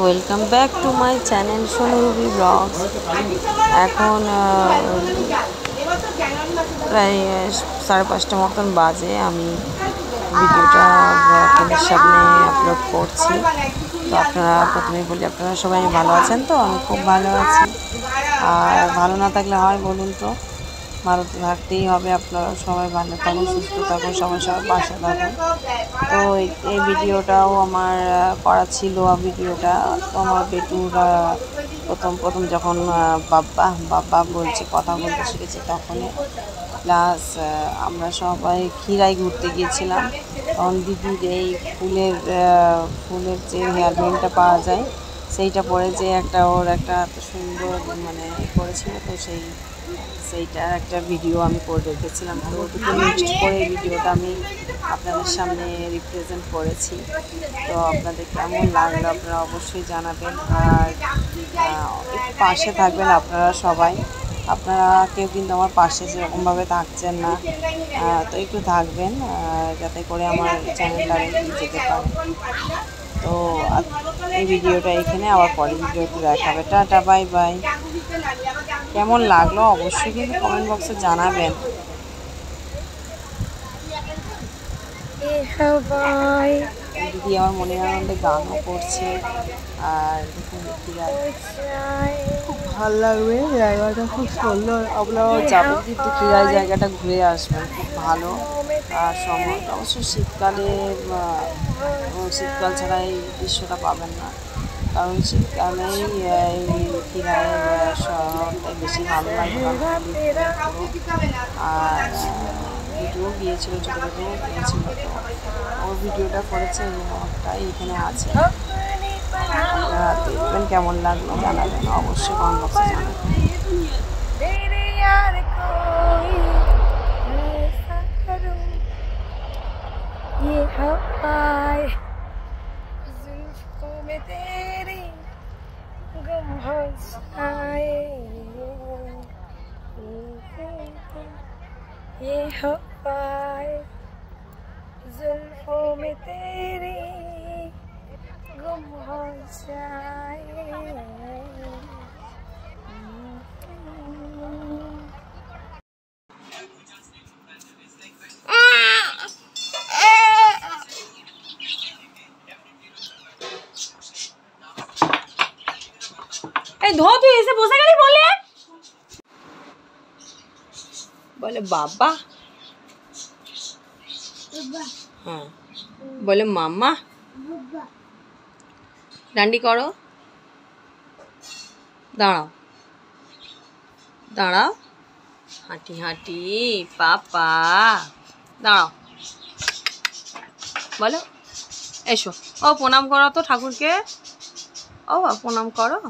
Welcome back to my channel Sonu Rubi vlogs. এখন প্রায় 5:30 মতন বাজে। আমি ভিডিওটা আপনাদের সামনে আপলোড করছি। তো আপনারা প্রথমেই বলি, আপনারা সবাই ভালো আছেন? তো আমি খুব ভালো আছি। আর ভালো না থাকলে হয় বলুন তো? ভালো তো থাকতেই হবে। আপনারা সবাই ভালো থাকুন, সুস্থ থাকুন, সবাই পাশে থাকুন। তো এই ভিডিওটাও আমার করা ছিল। ভিডিওটা তো আমার বেটুর প্রথম যখন বাবা বলছে, কথা বলতে শিখেছে তখনই। প্লাস আমরা সবাই ক্ষীরাই ঘুরতে গিয়েছিলাম। তখন দিদির এই ফুলের যে হেয়ার ব্যান্ডটা পাওয়া যায় সেইটা পরে যে ওর একটা এত সুন্দর করেছিল। তো সেইটার একটা ভিডিও আমি করে রেখেছিলাম। তো দুটো মিক্সড করে এই ভিডিওটা আমি আপনাদের সামনে রিপ্রেজেন্ট করেছি। তো আপনাদের কেমন লাগলো আপনারা অবশ্যই জানাবেন। আর একটু পাশে থাকবেন আপনারা সবাই। আপনারা কেউ কিন্তু আমার পাশে সেরকমভাবে থাকছেন না, তো একটু থাকবেন যাতে করে আমার চ্যানেলটা এগিয়ে যেতে পারে। তো এই ভিডিওটা এখানে, আবার পরে ভিডিওতে দেখাবে। Tata, bye bye. কেমন লাগলো অবশ্যই কিন্তু কমেন্ট বক্সে জানাবেন। দিদি আমার মনের আনন্দে গানও করছে। আর দেখুন খুব ভালো লাগবে, জায়গাটা খুব সুন্দর। আপনারাও যাবেন কিন্তু ক্ষীরাই জায়গাটা ঘুরে আসবেন, খুব ভালো। আর সময় অবশ্য শীতকাল ছাড়া এই দৃশ্যটা পাবেন না, কারণ শীতকালেই এই ক্ষীরাইয়ের শহরটাই বেশি ভালো লাগবে। আর ভিডিও গিয়েছিল, ছোটো গিয়েছিল, তো ওর ভিডিওটা করেছে এই জন্যটাই এখানে আছে। আপনারা দেখবেন কেমন লাগলো জানাবেন, অবশ্যই কমেন্ট বক্সে জানাবেন। ये हवाएं जुल्फों में तेरी गुम हो जाए। ধো, তুই এসে বসে গেলি বলে বাবা, হ্যাঁ বলে মাম্মা। ডান্ডি করো, দাঁড়াও দাঁড়াও, হাঁটি হাঁটি পাপা, দাঁড়াও, বলো এসো। ও প্রণাম করো তো ঠাকুরকে, ও প্রণাম করো।